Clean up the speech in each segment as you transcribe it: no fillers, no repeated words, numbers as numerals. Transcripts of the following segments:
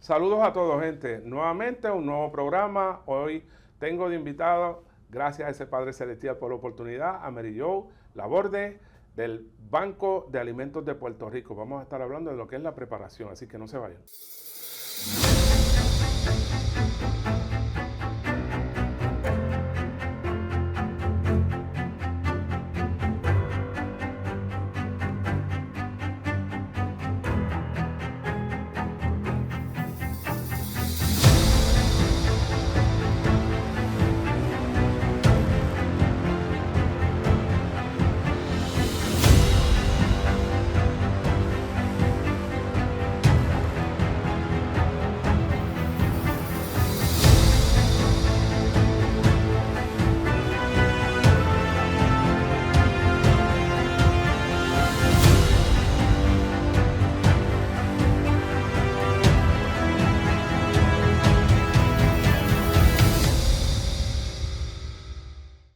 Saludos a todos, gente. Nuevamente un nuevo programa. Hoy tengo de invitado, gracias a ese Padre Celestial por la oportunidad, a Mary Jo Laborde del Banco de Alimentos de Puerto Rico. Vamos a estar hablando de lo que es la preparación, así que no se vayan.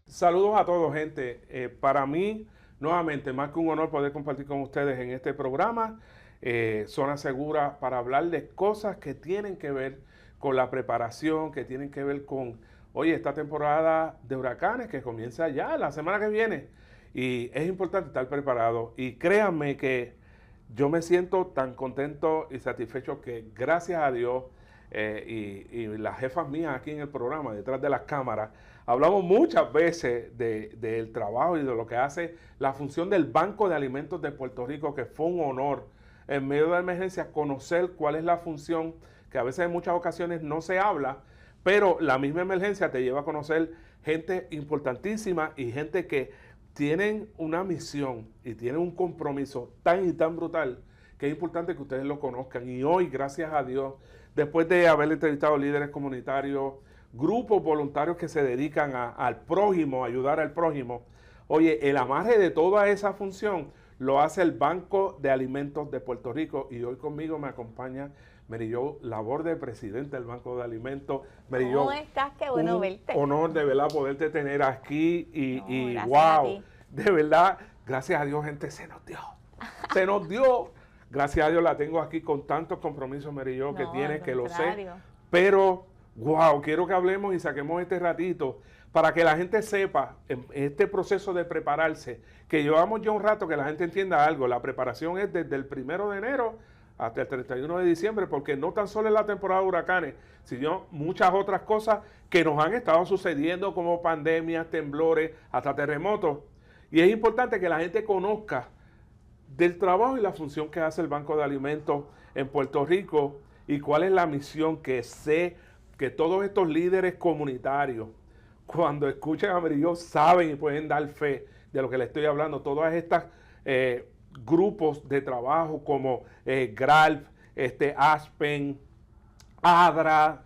Saludos a todos, gente. Para mí, nuevamente, más que un honor poder compartir con ustedes en este programa, Zona Segura, para hablar de cosas que tienen que ver con la preparación, que tienen que ver con, oye, esta temporada de huracanes que comienza ya la semana que viene. Y es importante estar preparado. Y créanme que yo me siento tan contento y satisfecho que gracias a Dios y las jefas mías aquí en el programa, detrás de las cámaras, hablamos muchas veces del trabajo y de lo que hace la función del Banco de Alimentos de Puerto Rico, que fue un honor en medio de la emergencia conocer cuál es la función, que a veces en muchas ocasiones no se habla, pero la misma emergencia te lleva a conocer gente importantísima y gente que tienen una misión y tienen un compromiso tan y tan brutal que es importante que ustedes lo conozcan. Y hoy, gracias a Dios, después de haber entrevistado líderes comunitarios, grupos voluntarios que se dedican al prójimo, a ayudar al prójimo, oye, el amarre de toda esa función lo hace el Banco de Alimentos de Puerto Rico. Y hoy conmigo me acompaña Mary Jo Laborde, presidente del Banco de Alimentos. Mary Jo, ¿cómo estás? Qué bueno verte. Honor de verdad poderte tener aquí y gracias wow, a ti. de verdad, gracias a Dios, gente, se nos dio. Se nos dio. Gracias a Dios la tengo aquí con tantos compromisos, Mary Jo, que tienes, que lo sé. Pero, wow, quiero que hablemos y saquemos este ratito para que la gente sepa, en este proceso de prepararse, que llevamos ya un rato, que la gente entienda algo. La preparación es desde el 1 de enero hasta el 31 de diciembre, porque no tan solo es la temporada de huracanes, sino muchas otras cosas que nos han estado sucediendo, como pandemias, temblores, hasta terremotos. Y es importante que la gente conozca del trabajo y la función que hace el Banco de Alimentos en Puerto Rico y cuál es la misión, que sé que todos estos líderes comunitarios, cuando escuchen a Mary Jo, saben y pueden dar fe de lo que les estoy hablando. Todas estas grupos de trabajo como GRALF, Aspen, ADRA,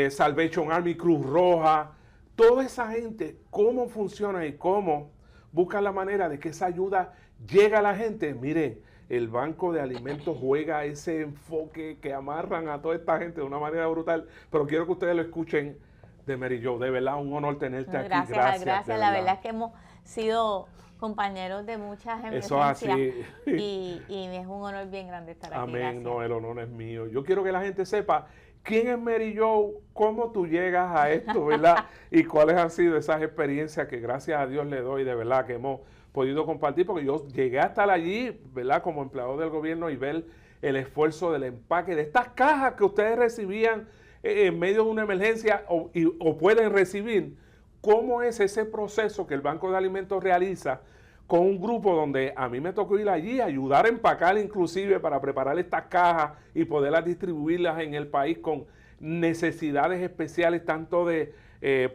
Salvation Army, Cruz Roja, toda esa gente, cómo funciona y cómo buscan la manera de que esa ayuda llegue a la gente. Miren, el Banco de Alimentos juega ese enfoque que amarran a toda esta gente de una manera brutal, pero quiero que ustedes lo escuchen de Mary Jo. De verdad, un honor tenerte aquí. Gracias. La verdad es que hemos sido compañeros de muchas emergencias. Eso así. Y es un honor bien grande estar aquí. Amén, gracias. No, el honor es mío. Yo quiero que la gente sepa quién es Mary Jo, cómo tú llegas a esto, ¿verdad? Y cuáles han sido esas experiencias que gracias a Dios le doy, de verdad, que hemos podido compartir, porque yo llegué a estar allí, ¿verdad?, como empleado del gobierno y ver el esfuerzo del empaque de estas cajas que ustedes recibían en medio de una emergencia o pueden recibir. ¿Cómo es ese proceso que el Banco de Alimentos realiza con un grupo donde a mí me tocó ir allí, ayudar a empacar inclusive para preparar estas cajas y poderlas distribuirlas en el país con necesidades especiales, tanto de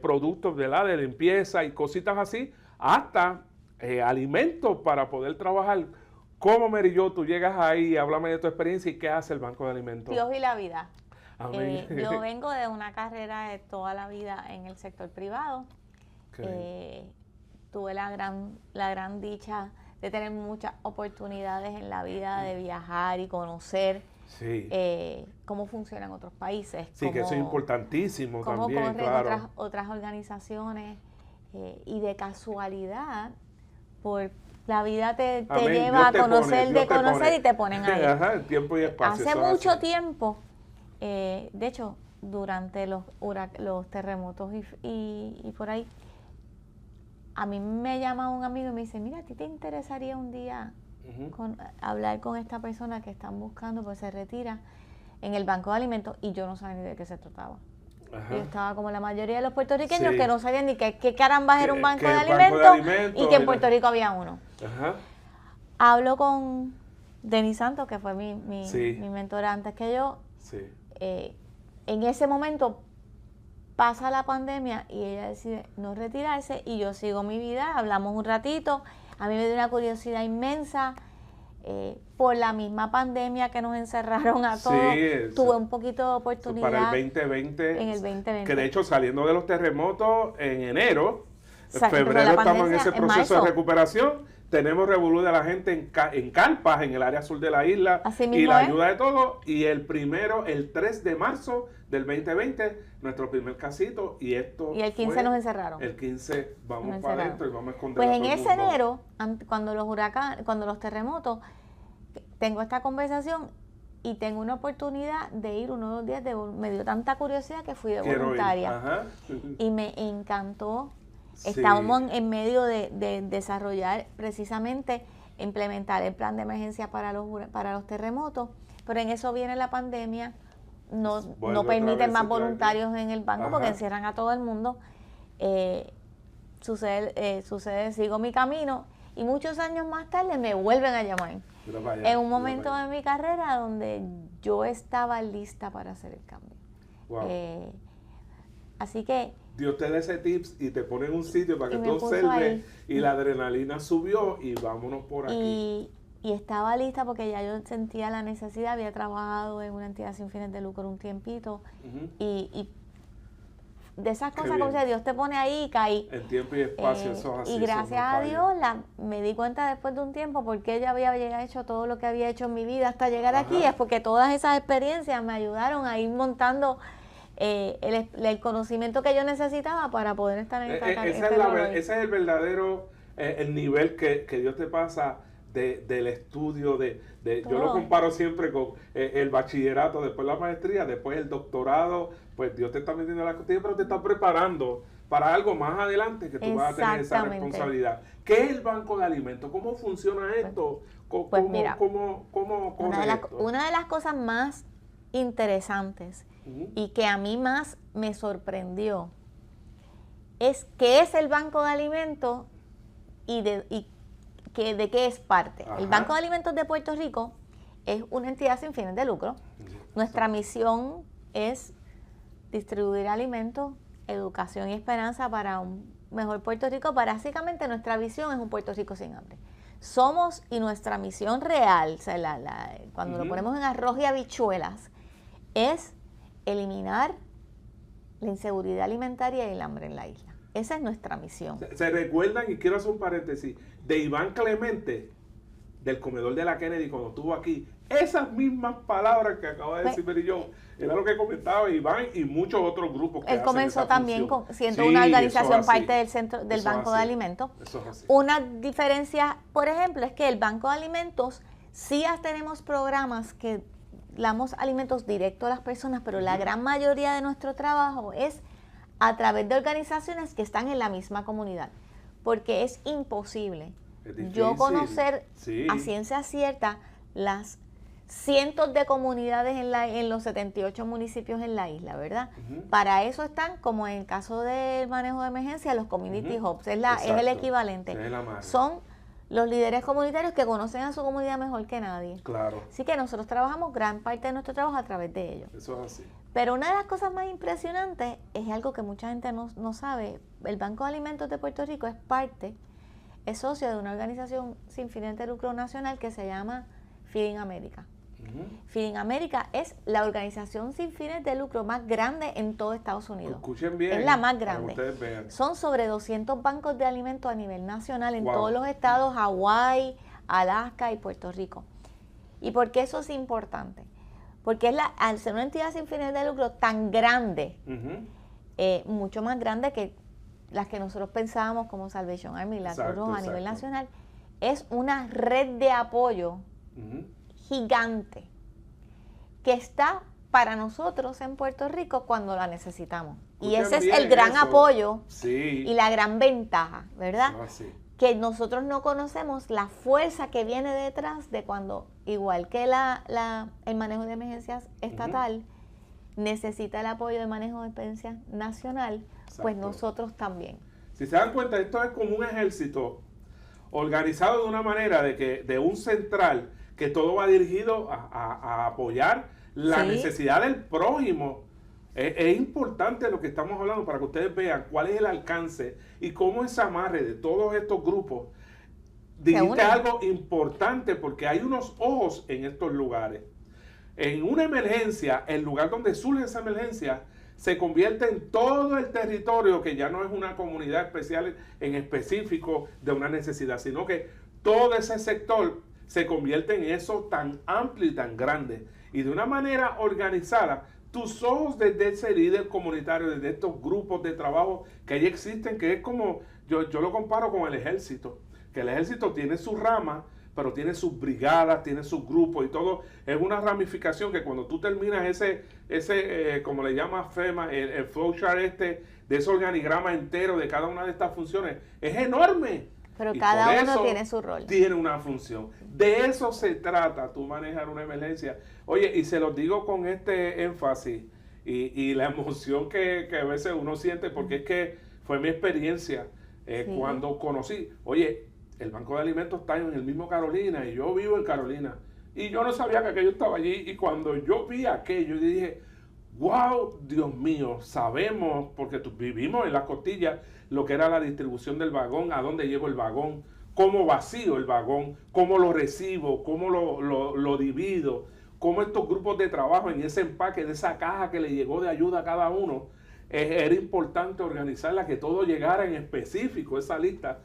productos, ¿verdad?, de limpieza y cositas así, hasta alimentos para poder trabajar? ¿Cómo, Mary Jo, tú llegas ahí? Háblame de tu experiencia y qué hace el Banco de Alimentos. Dios y la vida. Amén. Yo vengo de una carrera de toda la vida en el sector privado. Tuve la gran dicha de tener muchas oportunidades en la vida de viajar y conocer cómo funcionan otros países. Sí, que eso es importantísimo también, cómo corren claro. otras organizaciones y de casualidad, por la vida te lleva a conocer, y te ponen ahí. Ajá, el tiempo y espacio. Hace mucho tiempo De hecho, durante los terremotos y por ahí, a mí me llama un amigo y me dice, mira, ¿a ti te interesaría un día hablar con esta persona que están buscando, pues se retira en el Banco de Alimentos? Y yo no sabía ni de qué se trataba. Ajá. Yo estaba como la mayoría de los puertorriqueños que no sabían ni qué caramba era un banco de alimentos y que en Puerto Rico había uno. Ajá. Hablo con Denis Santos, que fue mi mentora antes que yo. Sí. En ese momento pasa la pandemia y ella decide no retirarse y yo sigo mi vida, hablamos un ratito, a mí me dio una curiosidad inmensa, por la misma pandemia que nos encerraron a todos, tuve un poquito de oportunidad. Para el 2020, en el 2020. Que de hecho saliendo de los terremotos en enero, en febrero estamos en ese proceso de recuperación. Tenemos revolú de la gente en carpas en el área sur de la isla y la ayuda de todos. Y el 3 de marzo del 2020, nuestro primer casito. Y el 15 nos encerraron. El 15 vamos para adentro y vamos a esconder. Pues en ese enero, cuando los terremotos, tengo esta conversación y tengo una oportunidad de ir uno o 2 días. Me dio tanta curiosidad que fui de voluntaria. Y me encantó. Estábamos en medio de desarrollar precisamente, implementar el plan de emergencia para los terremotos, pero en eso viene la pandemia, no permiten más voluntarios en el banco porque encierran a todo el mundo. Sucede, sigo mi camino y muchos años más tarde me vuelven a llamar. En un momento de mi carrera donde yo estaba lista para hacer el cambio. Wow. Así que Dios te da ese tips y te pone en un sitio para que tú observes y la adrenalina subió y vámonos por aquí. Y estaba lista porque ya yo sentía la necesidad, había trabajado en una entidad sin fines de lucro un tiempito y de esas cosas como Dios te pone ahí y caí. El tiempo y espacio, eso es así. Y gracias a Dios me di cuenta después de un tiempo porque ella había hecho todo lo que había hecho en mi vida hasta llegar aquí, es porque todas esas experiencias me ayudaron a ir montando el conocimiento que yo necesitaba para poder estar en esta carrera. Ese es el verdadero el nivel que Dios te pasa del estudio, yo lo comparo siempre con el bachillerato, después la maestría, después el doctorado, pues Dios te está metiendo la costilla, pero te está preparando para algo más adelante que tú vas a tener esa responsabilidad. ¿Qué es el Banco de Alimentos? ¿Cómo funciona esto? ¿Cómo una de las cosas más interesantes y que a mí más me sorprendió es qué es el Banco de Alimentos y de qué es parte. Ajá. El Banco de Alimentos de Puerto Rico es una entidad sin fines de lucro. Nuestra misión es distribuir alimentos, educación y esperanza para un mejor Puerto Rico. Básicamente nuestra visión es un Puerto Rico sin hambre. Somos, y nuestra misión real, o sea, cuando lo ponemos en arroz y habichuelas, es eliminar la inseguridad alimentaria y el hambre en la isla. Esa es nuestra misión. Se recuerdan, y quiero hacer un paréntesis, de Iván Clemente, del comedor de la Kennedy, cuando estuvo aquí, esas mismas palabras que acaba de decir Perillón, era lo que comentaba Iván y muchos otros grupos que él comenzó también siendo una organización parte del centro del Banco de Alimentos. Eso es así. Una diferencia, por ejemplo, es que el Banco de Alimentos sí tenemos programas que damos alimentos directos a las personas, pero la gran mayoría de nuestro trabajo es a través de organizaciones que están en la misma comunidad, porque es imposible yo conocer a ciencia cierta las cientos de comunidades en los 78 municipios en la isla, ¿verdad? Para eso están, como en el caso del manejo de emergencia, los community hubs, es el equivalente. Son los líderes comunitarios que conocen a su comunidad mejor que nadie. Claro. Así que nosotros trabajamos gran parte de nuestro trabajo a través de ellos. Eso es así. Pero una de las cosas más impresionantes es algo que mucha gente no sabe. El Banco de Alimentos de Puerto Rico es socio de una organización sin fines de lucro nacional que se llama Feeding America. Feeding America es la organización sin fines de lucro más grande en todo Estados Unidos. Escuchen bien. Es la más grande. Son sobre 200 bancos de alimentos a nivel nacional en todos los estados, Hawái, Alaska y Puerto Rico. ¿Y por qué eso es importante? Porque al ser una entidad sin fines de lucro tan grande, mucho más grande que las que nosotros pensábamos como Salvation Army y la Cruz Roja a nivel nacional, es una red de apoyo gigante que está para nosotros en Puerto Rico cuando la necesitamos. Y ese es el gran apoyo y la gran ventaja, ¿verdad? Que nosotros no conocemos la fuerza que viene detrás de cuando, igual que el manejo de emergencias estatal, necesita el apoyo de manejo de emergencias nacional, pues nosotros también. Si se dan cuenta, esto es como un ejército organizado de una manera de un central que todo va dirigido a apoyar la necesidad del prójimo. Es importante lo que estamos hablando para que ustedes vean cuál es el alcance y cómo ese amarre de todos estos grupos dijiste algo importante, porque hay unos ojos en estos lugares. En una emergencia, el lugar donde surge esa emergencia se convierte en todo el territorio, que ya no es una comunidad especial en específico de una necesidad, sino que todo ese sector se convierte en eso tan amplio y tan grande. Y de una manera organizada, tus ojos desde ese líder comunitario, desde estos grupos de trabajo que ahí existen, que es como, yo lo comparo con el ejército, que el ejército tiene sus ramas, pero tiene sus brigadas, tiene sus grupos y todo. Es una ramificación que cuando tú terminas ese como le llama FEMA, el flowchart de ese organigrama entero de cada una de estas funciones, es enorme. Pero y cada uno tiene su rol. Tiene una función. De eso se trata, tú manejar una emergencia. Oye, y se los digo con este énfasis y la emoción que a veces uno siente, porque es que fue mi experiencia cuando conocí. Oye, el Banco de Alimentos está en el mismo Carolina y yo vivo en Carolina. Y yo no sabía que aquello estaba allí. Y cuando yo vi aquello, yo dije, wow, Dios mío, sabemos, porque vivimos en las costillas, lo que era la distribución del vagón, a dónde llevo el vagón, cómo vacío el vagón, cómo lo recibo, cómo lo divido, cómo estos grupos de trabajo en ese empaque de esa caja que le llegó de ayuda a cada uno, era importante organizarla, que todo llegara en específico, esa lista.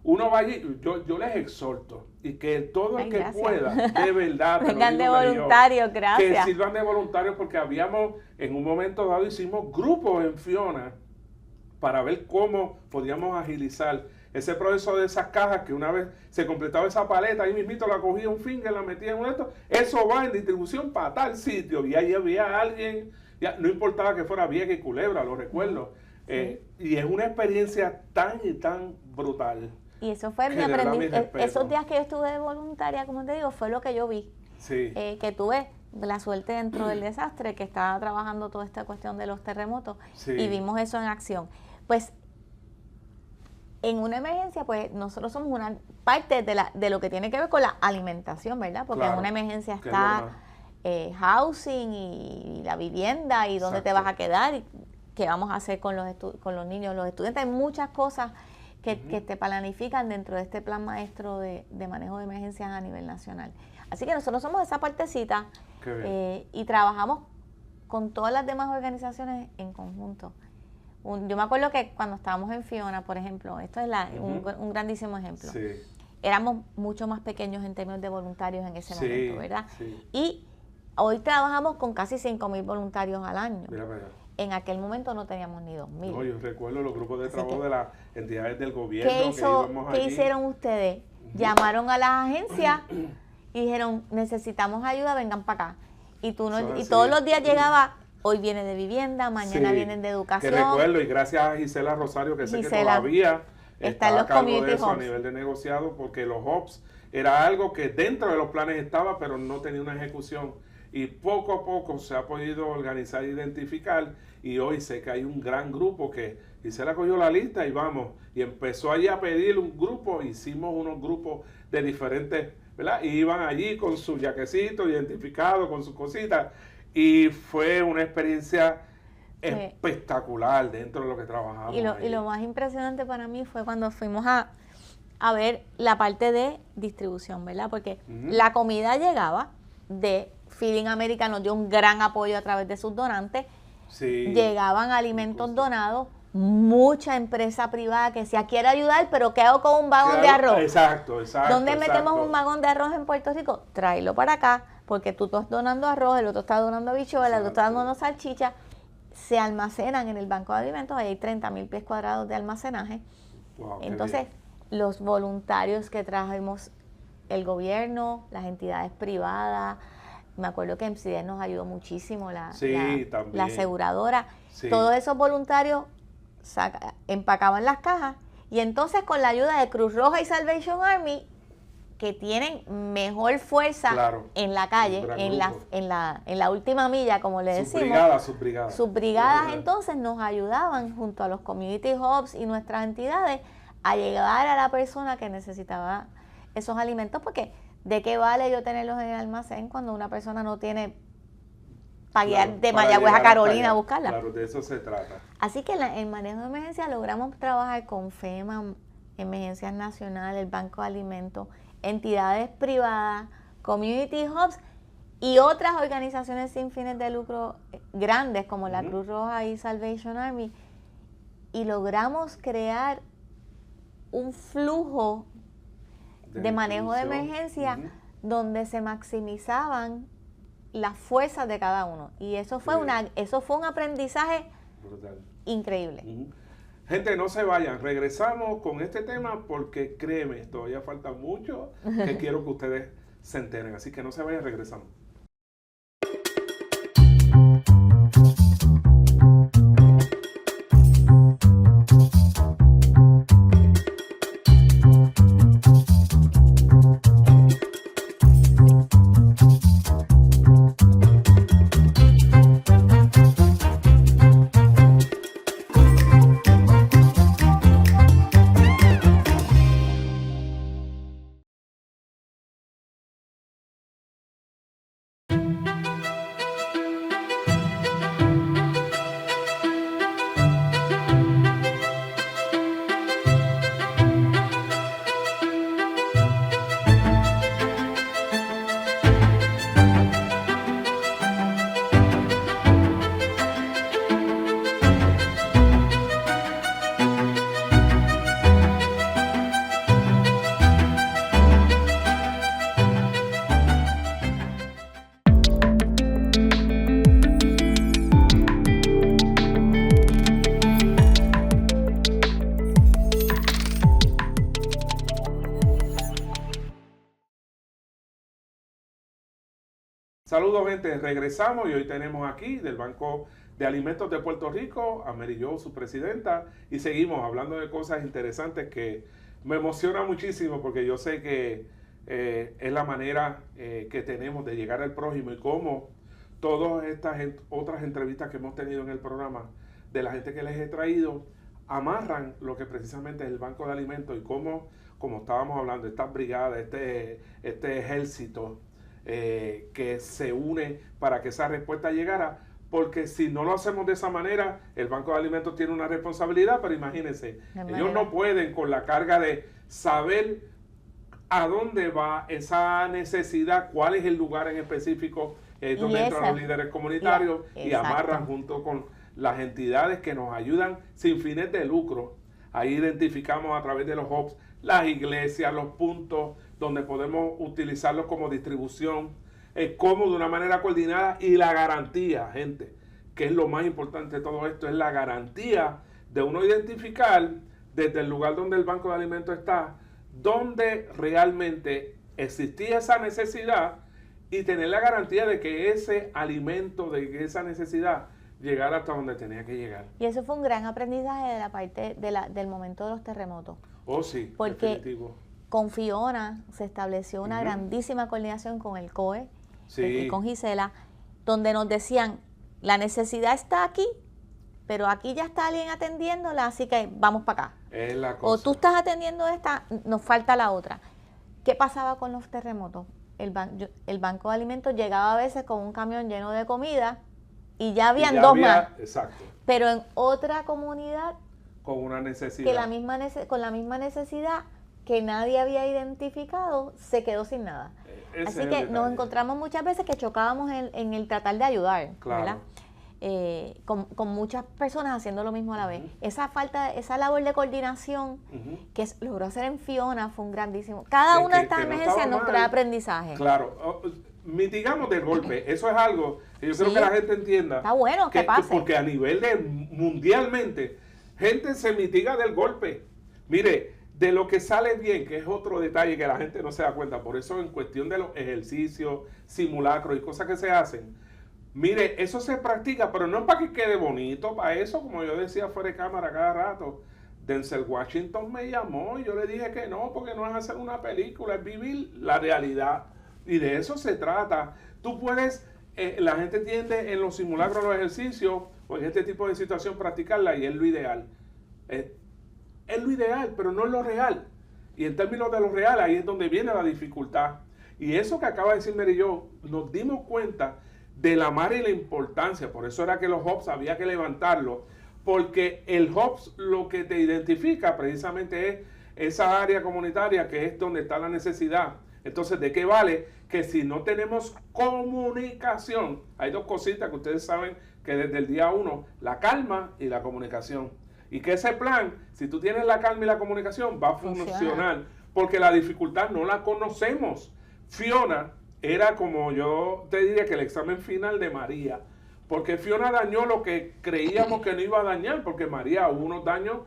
Uno va allí, yo les exhorto, y que todo el que pueda, de verdad, vengan de voluntarios, gracias. Que sirvan de voluntarios, porque en un momento dado hicimos grupos en Fiona para ver cómo podíamos agilizar ese proceso de esas cajas, que una vez se completaba esa paleta, ahí mismito la cogía un finger, la metía en un esto, eso va en distribución para tal sitio, y ahí había alguien, ya no importaba que fuera Vieques y Culebra, lo recuerdo, y es una experiencia tan y tan brutal. Y eso fue mi aprendizaje. Esos días que yo estuve de voluntaria, como te digo, fue lo que yo vi. Sí. Que tuve la suerte dentro del desastre, que estaba trabajando toda esta cuestión de los terremotos, y vimos eso en acción. Pues, en una emergencia, pues, nosotros somos una parte de lo que tiene que ver con la alimentación, ¿verdad? Porque en una emergencia está housing y la vivienda, y dónde te vas a quedar, y qué vamos a hacer con los niños, los estudiantes. Hay muchas cosas que te planifican dentro de este plan maestro de manejo de emergencias a nivel nacional. Así que nosotros somos esa partecita y trabajamos con todas las demás organizaciones en conjunto. Yo me acuerdo que cuando estábamos en Fiona, por ejemplo, esto es un grandísimo ejemplo. Sí. Éramos mucho más pequeños en términos de voluntarios en ese momento, ¿verdad? Sí. Y hoy trabajamos con casi 5,000 voluntarios al año. Mira para allá. En aquel momento no teníamos ni 2,000. No, yo recuerdo los grupos de trabajo de las entidades del gobierno. ¿Qué hicieron ustedes? Llamaron a las agencias y dijeron, necesitamos ayuda, vengan para acá. Y todos los días llegaba, hoy viene de vivienda, mañana vienen de educación. Que recuerdo, y gracias a Gisela Rosario, que sé que todavía está a cargo de eso a nivel de negociado, porque los hubs era algo que dentro de los planes estaba, pero no tenía una ejecución. Y poco a poco se ha podido organizar e identificar, y hoy sé que hay un gran grupo que Gisela cogió la lista y vamos, y empezó allí a pedir un grupo, hicimos unos grupos de diferentes, ¿verdad? Y iban allí con su jaquecito identificado, con sus cositas, y fue una experiencia espectacular dentro de lo que trabajamos. Y lo más impresionante para mí fue cuando fuimos a ver la parte de distribución, ¿verdad? Porque la comida llegaba de Feeding America, nos dio un gran apoyo a través de sus donantes. Llegaban alimentos donados, mucha empresa privada que decía, quiero ayudar, pero ¿qué hago con un vagón de arroz? Exacto. ¿Dónde metemos un vagón de arroz en Puerto Rico? Tráelo para acá, porque tú estás donando arroz, el otro está donando habichuelas, el otro está donando salchicha. Se almacenan en el banco de alimentos, ahí hay 30,000 pies cuadrados de almacenaje. Wow, entonces, los voluntarios que trajimos, el gobierno, las entidades privadas, Me acuerdo que MCD nos ayudó muchísimo, la aseguradora. Sí. Todos esos voluntarios empacaban las cajas y entonces con la ayuda de Cruz Roja y Salvation Army, que tienen mejor fuerza en la calle, en la última milla, como le decimos. Sus brigadas entonces nos ayudaban junto a los community hubs y nuestras entidades a llegar a la persona que necesitaba esos alimentos, porque ¿de qué vale yo tenerlos en el almacén cuando una persona no tiene para guiar de Mayagüez a Carolina a buscarla? Claro, de eso se trata. Así que en manejo de emergencia logramos trabajar con FEMA, Emergencias Nacional, el Banco de Alimentos, entidades privadas, community hubs y otras organizaciones sin fines de lucro grandes como la Cruz Roja y Salvation Army, y logramos crear un flujo de manejo de emergencia donde se maximizaban las fuerzas de cada uno, y eso fue un aprendizaje brutal, increíble. Gente, no se vayan, regresamos con este tema porque créeme, todavía falta mucho que quiero que ustedes se enteren, así que no se vayan, regresamos. Saludos, gente, regresamos y hoy tenemos aquí del Banco de Alimentos de Puerto Rico a Mary Jo, su presidenta, y seguimos hablando de cosas interesantes que me emociona muchísimo porque yo sé que es la manera que tenemos de llegar al prójimo, y cómo todas estas otras entrevistas que hemos tenido en el programa de la gente que les he traído amarran lo que precisamente es el Banco de Alimentos, y cómo, como estábamos hablando, estas brigadas, este ejército que se une para que esa respuesta llegara, porque si no lo hacemos de esa manera, el Banco de Alimentos tiene una responsabilidad, pero imagínense, ellos no pueden con la carga de saber a dónde va esa necesidad, cuál es el lugar en específico donde entran los líderes comunitarios y amarran junto con las entidades que nos ayudan sin fines de lucro. Ahí identificamos a través de los hubs las iglesias, los puntos donde podemos utilizarlos como distribución, como de una manera coordinada, y la garantía, gente, que es lo más importante de todo esto, es la garantía de uno identificar desde el lugar donde el Banco de Alimentos está, donde realmente existía esa necesidad, y tener la garantía de que ese alimento, de que esa necesidad llegara hasta donde tenía que llegar. Y eso fue un gran aprendizaje de la parte del momento de los terremotos. Oh, sí, porque definitivo. Con Fiona se estableció una grandísima coordinación con el COE y con Gisela, donde nos decían, la necesidad está aquí, pero aquí ya está alguien atendiéndola, así que vamos para acá. Es la cosa. O tú estás atendiendo esta, nos falta la otra. ¿Qué pasaba con los terremotos? El Banco de Alimentos llegaba a veces con un camión lleno de comida y ya habían dos más. Exacto. Pero en otra comunidad con una necesidad. Que con la misma necesidad que nadie había identificado, se quedó sin nada. Así que nos encontramos muchas veces que chocábamos en el tratar de ayudar, ¿verdad? Con muchas personas haciendo lo mismo a la vez. Esa labor de coordinación que logró hacer en Fiona fue un grandísimo. Cada una de estas emergencias nos trae aprendizaje. Claro, mitigamos del golpe. Eso es algo que yo creo que la gente entienda. Está bueno que pase. Porque a nivel de mundialmente, gente se mitiga del golpe. Mire, de lo que sale bien, que es otro detalle que la gente no se da cuenta. Por eso en cuestión de los ejercicios, simulacros y cosas que se hacen, mire, eso se practica, pero no es para que quede bonito, para eso, como yo decía fuera de cámara cada rato. Denzel Washington me llamó y yo le dije que no, porque no es hacer una película, es vivir la realidad. Y de eso se trata. Tú puedes, la gente tiende en los simulacros, los ejercicios, o en este tipo de situación practicarla y es lo ideal. Es lo ideal, pero no es lo real. Y en términos de lo real, ahí es donde viene la dificultad. Y eso que acaba de decir Mary Jo, nos dimos cuenta de la mar y la importancia. Por eso era que los hubs había que levantarlos. Porque el hubs lo que te identifica precisamente es esa área comunitaria que es donde está la necesidad. Entonces, ¿de qué vale? Que si no tenemos comunicación, hay dos cositas que ustedes saben que desde el día 1, la calma y la comunicación. Y que ese plan, si tú tienes la calma y la comunicación, va a funcionar. Porque la dificultad no la conocemos. Fiona era, como yo te diría, que el examen final de María. Porque Fiona dañó lo que creíamos que no iba a dañar, porque María hubo unos daños,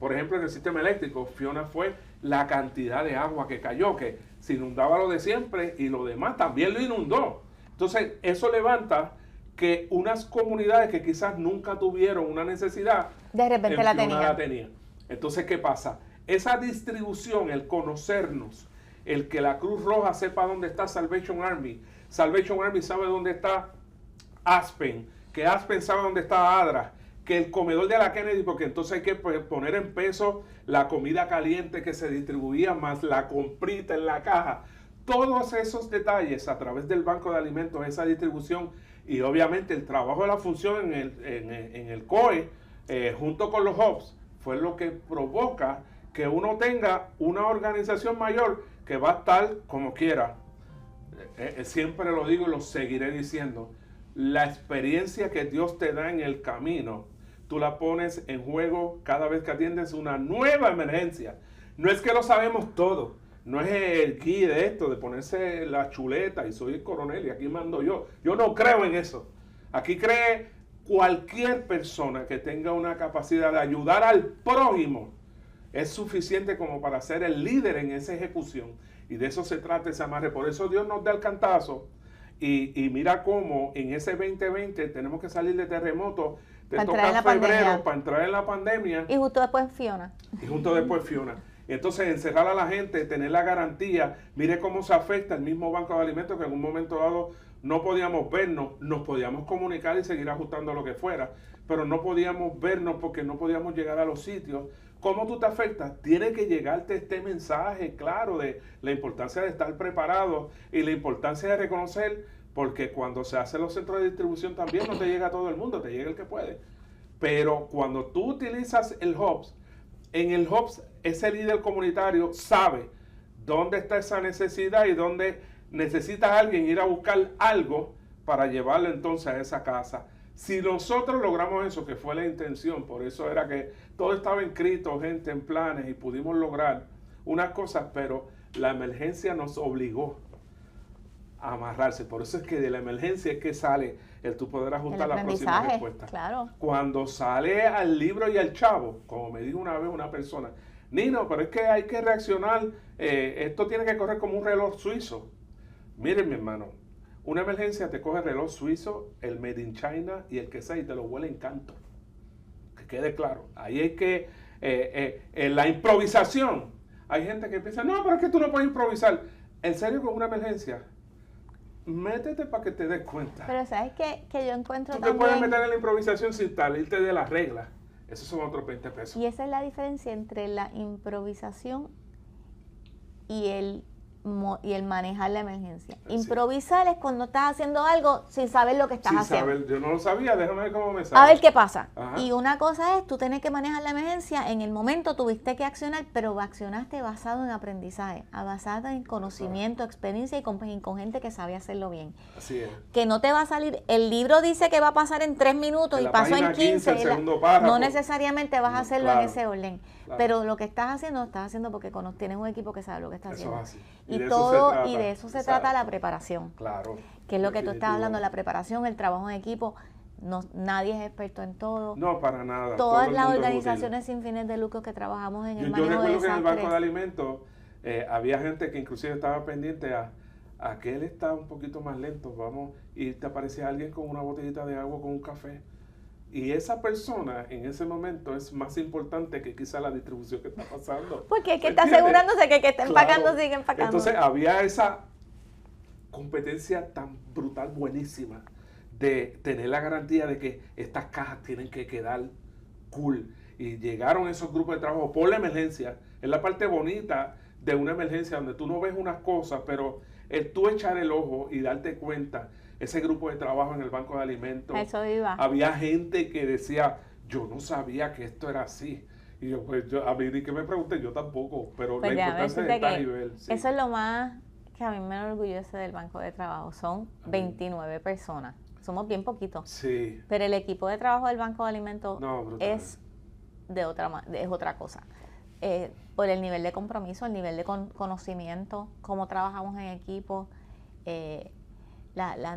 por ejemplo, en el sistema eléctrico. Fiona fue la cantidad de agua que cayó, que se inundaba lo de siempre y lo demás también lo inundó. Entonces, eso levanta que unas comunidades que quizás nunca tuvieron una necesidad, de repente la tenía. Entonces, ¿qué pasa? Esa distribución, el conocernos, el que la Cruz Roja sepa dónde está Salvation Army sabe dónde está Aspen, que Aspen sabe dónde está Adra, que el comedor de la Kennedy, porque entonces hay que poner en peso la comida caliente que se distribuía, más la comprita en la caja. Todos esos detalles a través del banco de alimentos, esa distribución y obviamente el trabajo de la función en el COE, junto con los hubs, fue lo que provoca que uno tenga una organización mayor que va a estar como quiera. Siempre lo digo y lo seguiré diciendo. La experiencia que Dios te da en el camino, tú la pones en juego cada vez que atiendes una nueva emergencia. No es que lo sabemos todo, no es el key de esto, de ponerse la chuleta y soy el coronel y aquí mando yo. Yo no creo en eso. Aquí cree cualquier persona que tenga una capacidad de ayudar al prójimo. Es suficiente como para ser el líder en esa ejecución. Y de eso se trata ese amarre. Por eso Dios nos da el cantazo. Y mira cómo en ese 2020 tenemos que salir de terremoto. Te toca febrero para entrar en la pandemia. Y justo después Fiona. Y entonces encerrar a la gente, tener la garantía. Mire cómo se afecta el mismo banco de alimentos que en un momento dado no podíamos vernos. Nos podíamos comunicar y seguir ajustando lo que fuera. Pero no podíamos vernos porque no podíamos llegar a los sitios. ¿Cómo tú te afectas? Tiene que llegarte este mensaje claro de la importancia de estar preparado y la importancia de reconocer, porque cuando se hacen los centros de distribución también no te llega a todo el mundo, te llega el que puede. Pero cuando tú utilizas el hubs, en el hubs ese líder comunitario sabe dónde está esa necesidad y dónde necesita alguien ir a buscar algo para llevarlo entonces a esa casa. Si nosotros logramos eso, que fue la intención, por eso era que todo estaba inscrito, gente, en planes, y pudimos lograr unas cosas, pero la emergencia nos obligó a amarrarse. Por eso es que de la emergencia es que sale el tú poder ajustar la próxima respuesta. Claro. Cuando sale al libro y al chavo, como me dijo una vez una persona, Nino, pero es que hay que reaccionar, esto tiene que correr como un reloj suizo. Miren, mi hermano, una emergencia te coge el reloj suizo, el Made in China y el que sea y te lo huele en canto. Que quede claro. Ahí hay que, en la improvisación, hay gente que piensa, no, pero es que tú no puedes improvisar. En serio, con una emergencia, métete para que te des cuenta. Pero sabes que yo encuentro también... Tú te puedes meter en la improvisación sin salirte de las reglas. Esos son otros 20 pesos. Y esa es la diferencia entre la improvisación y el manejar la emergencia. Sí. Improvisar es cuando estás haciendo algo sin saber lo que estás haciendo. Yo no lo sabía, déjame ver cómo me sale. A ver qué pasa. Ajá. Y una cosa es, tú tienes que manejar la emergencia, en el momento tuviste que accionar, pero accionaste basado en aprendizaje, basado en conocimiento, experiencia y con gente que sabe hacerlo bien. Así es. Que no te va a salir, el libro dice que va a pasar en 3 minutos y pasó en 15. No necesariamente vas a hacerlo en ese orden. Claro. Pero lo que estás haciendo porque tienes un equipo que sabe lo que está haciendo. Eso es así. Y de eso se trata la preparación. Claro. Que es lo que tú estás hablando, la preparación, el trabajo en equipo. nadie es experto en todo. No, para nada. Todas las organizaciones sin fines de lucro que trabajamos en el manejo de desastres. Yo recuerdo que en el Banco de Alimentos había gente que inclusive estaba pendiente a que él está un poquito más lento, y te aparecía alguien con una botellita de agua, con un café. Y esa persona en ese momento es más importante que quizá la distribución que está pasando. Porque el que está asegurándose que el que está empacando sigue empacando. Entonces había esa competencia tan brutal, buenísima, de tener la garantía de que estas cajas tienen que quedar cool. Y llegaron esos grupos de trabajo por la emergencia. Es la parte bonita de una emergencia donde tú no ves unas cosas, pero tú echar el ojo y darte cuenta, ese grupo de trabajo en el Banco de Alimentos. Eso iba. Había gente que decía, yo no sabía que esto era así. Y yo, a mí ni que me pregunté, yo tampoco, pero pues la importancia de estar a nivel. Sí. Eso es lo más que a mí me enorgullece del Banco de Trabajo. Son 29 personas. Somos bien poquitos. Sí. Pero el equipo de trabajo del Banco de Alimentos es otra cosa. Por el nivel de compromiso, el nivel de conocimiento, cómo trabajamos en equipo,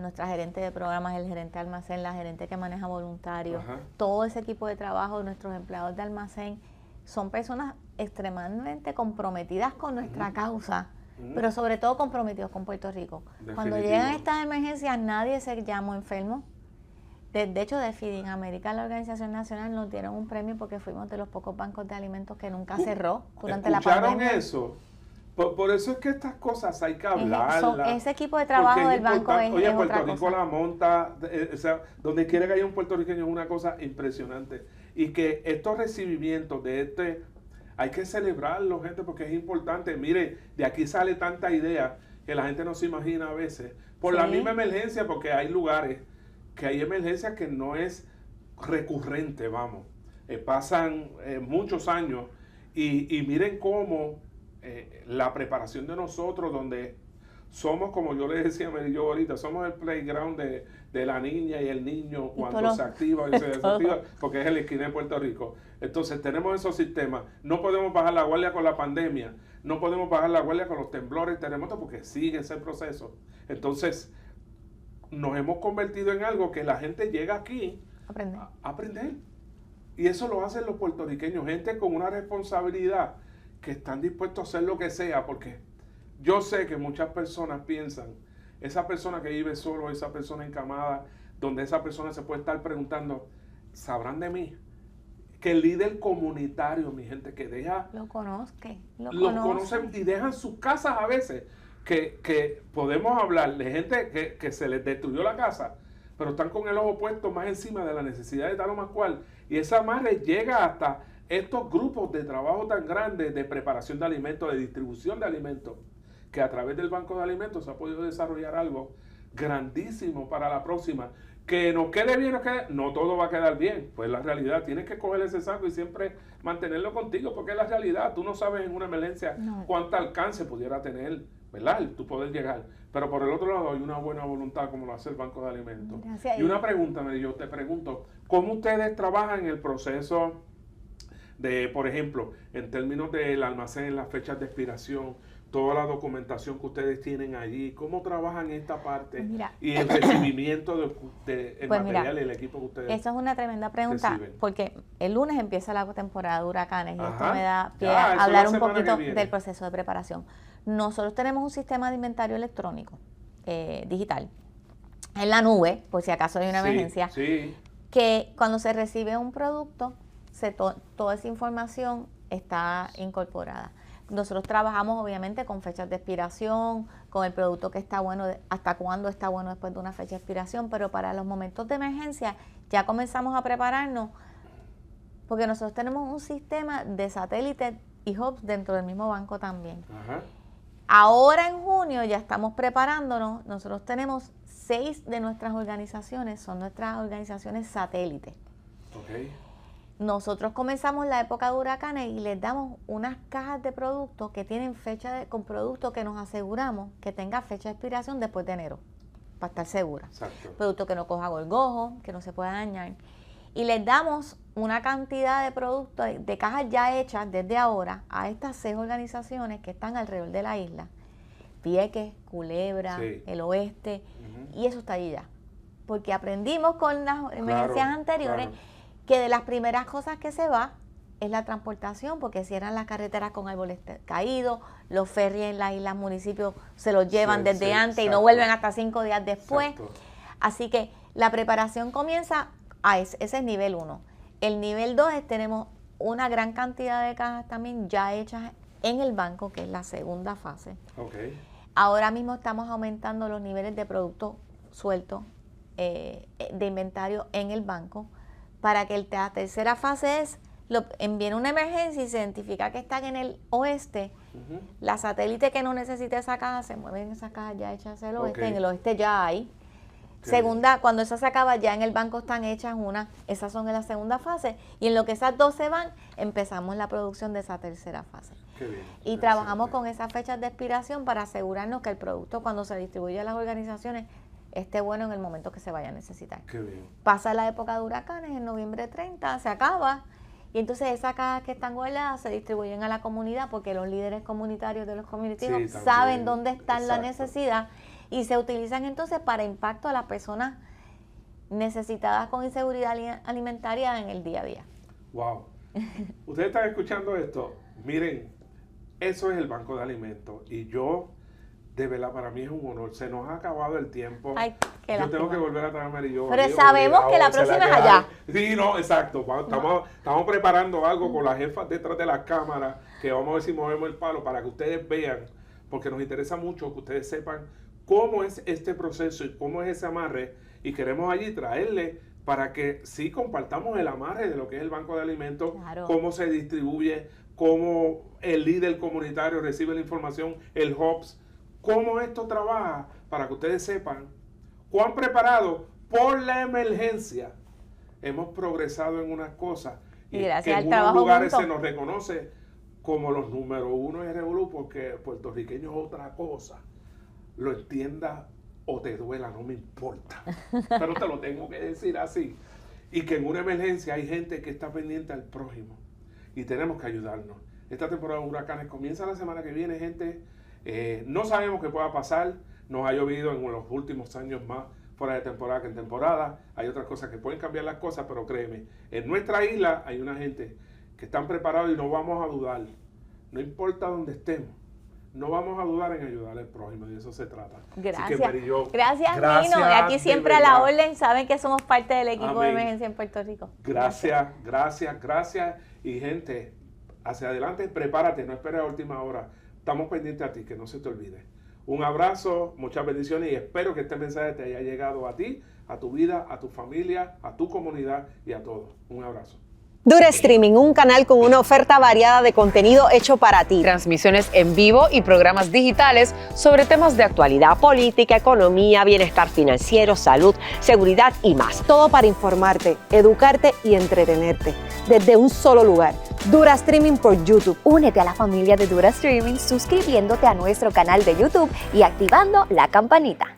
nuestra gerente de programas, el gerente de almacén, la gerente que maneja voluntarios, todo ese equipo de trabajo, nuestros empleados de almacén, son personas extremadamente comprometidas con nuestra causa, pero sobre todo comprometidos con Puerto Rico. Definitivo. Cuando llegan estas emergencias, nadie se llamó enfermo. De hecho, de Feeding America, la organización nacional, nos dieron un premio porque fuimos de los pocos bancos de alimentos que nunca cerró durante la pandemia. ¿Escucharon eso? Por eso es que estas cosas hay que hablarlas. Ese equipo de trabajo del banco es Oye, Puerto otra Rico cosa. la monta, o sea, donde quiera que haya un puertorriqueño es una cosa impresionante. Y que estos recibimientos hay que celebrarlo, gente, porque es importante. Mire, de aquí sale tanta idea que la gente no se imagina a veces. Por la misma emergencia, porque hay lugares que hay emergencias que no es recurrente, vamos. Pasan muchos años y miren cómo la preparación de nosotros, donde somos, como yo les decía a yo ahorita, somos el playground de la niña y el niño cuando se activa y se desactiva, porque es el esquina de Puerto Rico. Entonces tenemos esos sistemas. No podemos bajar la guardia con la pandemia, no podemos bajar la guardia con los temblores, terremotos, porque sigue ese proceso. Entonces nos hemos convertido en algo que la gente llega aquí a aprender. Y eso lo hacen los puertorriqueños, gente con una responsabilidad, que están dispuestos a hacer lo que sea, porque yo sé que muchas personas piensan, esa persona que vive solo, esa persona encamada, donde esa persona se puede estar preguntando, ¿sabrán de mí? Que el líder comunitario, mi gente, que deja... Lo conocen y dejan sus casas a veces, que podemos hablar de gente que se les destruyó la casa, pero están con el ojo puesto más encima de la necesidad de tal o más cual, y esa madre llega hasta estos grupos de trabajo tan grandes de preparación de alimentos, de distribución de alimentos, que a través del Banco de Alimentos se ha podido desarrollar algo grandísimo para la próxima. Que nos quede bien, no todo va a quedar bien, pues la realidad, tienes que coger ese saco y siempre mantenerlo contigo, porque es la realidad, tú no sabes en una emergencia cuánto alcance pudiera tener, ¿verdad? Tú poder llegar, pero por el otro lado hay una buena voluntad como lo hace el Banco de Alimentos. Gracias. Y una pregunta, yo te pregunto, ¿cómo ustedes trabajan en el proceso de, por ejemplo, en términos del almacén, las fechas de expiración, toda la documentación que ustedes tienen allí, cómo trabajan esta parte y el recibimiento de material y el equipo que ustedes Esa es una tremenda pregunta, reciben? Porque el lunes empieza la temporada de huracanes y esto me da pie a hablar un poquito del proceso de preparación. Nosotros tenemos un sistema de inventario electrónico, digital, en la nube, por si acaso hay una emergencia, que cuando se recibe un producto, toda esa información está incorporada. Nosotros trabajamos obviamente con fechas de expiración, con el producto que está bueno, hasta cuándo está bueno después de una fecha de expiración, pero para los momentos de emergencia ya comenzamos a prepararnos, porque nosotros tenemos un sistema de satélites y hubs dentro del mismo banco también. Ahora en junio ya estamos preparándonos, nosotros tenemos 6 de nuestras organizaciones, son nuestras organizaciones satélites. Nosotros comenzamos la época de huracanes y les damos unas cajas de productos que tienen con productos que nos aseguramos que tenga fecha de expiración después de enero, para estar segura. Producto que no coja gorgojo, que no se pueda dañar. Y les damos una cantidad de productos, de cajas ya hechas desde ahora a estas 6 organizaciones que están alrededor de la isla. Vieques, Culebra, el Oeste, y eso está allí ya. porque aprendimos con las emergencias anteriores que de las primeras cosas que se va es la transportación, porque cierran las carreteras con árboles caídos, los ferries en las islas municipios se los llevan desde antes y no vuelven hasta 5 días después. Así que la preparación comienza, ese es nivel 1. El nivel 2 es tenemos una gran cantidad de cajas también ya hechas en el banco, que es la segunda fase. Ahora mismo estamos aumentando los niveles de productos sueltos, de inventario en el banco, para que la tercera fase es envíen una emergencia y se identifica que están en el oeste. La satélite que no necesite esa caja se mueve en esa caja ya hechas hacia el oeste. En el oeste ya hay. Segunda, cuando esa se acaba, ya en el banco están hechas esas son en la segunda fase. Y en lo que esas dos se van, empezamos la producción de esa tercera fase. Y trabajamos con esas fechas de expiración para asegurarnos que el producto, cuando se distribuye a las organizaciones, esté bueno en el momento que se vaya a necesitar. Pasa la época de huracanes, en noviembre 30, se acaba. Y entonces esas cajas que están guardadas se distribuyen a la comunidad, porque los líderes comunitarios de los community hubs saben dónde está la necesidad, y se utilizan entonces para impacto a las personas necesitadas con inseguridad alimentaria en el día a día. Wow. Ustedes están escuchando esto. Miren, eso es el banco de alimentos. Y yo, de verdad, para mí es un honor. Se nos ha acabado el tiempo. Ay, yo tengo que volver a traer a Amarillo. Pero sabemos que la próxima es allá. Sí, no, exacto. Estamos preparando algo con las jefas detrás de las cámaras, que vamos a ver si movemos el palo para que ustedes vean, porque nos interesa mucho que ustedes sepan cómo es este proceso y cómo es ese amarre, y queremos allí traerle para que sí compartamos el amarre de lo que es el banco de alimentos, cómo se distribuye, cómo el líder comunitario recibe la información, el HOPS, cómo esto trabaja, para que ustedes sepan cuán preparado por la emergencia hemos progresado en unas cosas, y que en unos lugares se nos reconoce como los número 1 en Revolú, porque puertorriqueño es otra cosa. Lo entienda o te duela, no me importa, pero te lo tengo que decir así. Y que en una emergencia hay gente que está pendiente al prójimo y tenemos que ayudarnos. Esta temporada de huracanes comienza la semana que viene, gente. No sabemos qué pueda pasar. Nos ha llovido en los últimos años más fuera de temporada que en temporada. Hay otras cosas que pueden cambiar las cosas, pero créeme, en nuestra isla hay una gente que están preparados y no vamos a dudar. No importa dónde estemos, no vamos a dudar en ayudar al prójimo, y de eso se trata. Gracias. Gracias, Nino. Y aquí siempre a la orden, saben que somos parte del equipo de emergencia en Puerto Rico. Gracias. Y gente, hacia adelante, prepárate, no esperes a última hora. Estamos pendientes a ti, que no se te olvide. Un abrazo, muchas bendiciones, y espero que este mensaje te haya llegado a ti, a tu vida, a tu familia, a tu comunidad y a todos. Un abrazo. Dura Streaming, un canal con una oferta variada de contenido hecho para ti. Transmisiones en vivo y programas digitales sobre temas de actualidad, política, economía, bienestar financiero, salud, seguridad y más. Todo para informarte, educarte y entretenerte desde un solo lugar. Dura Streaming por YouTube. Únete a la familia de Dura Streaming suscribiéndote a nuestro canal de YouTube y activando la campanita.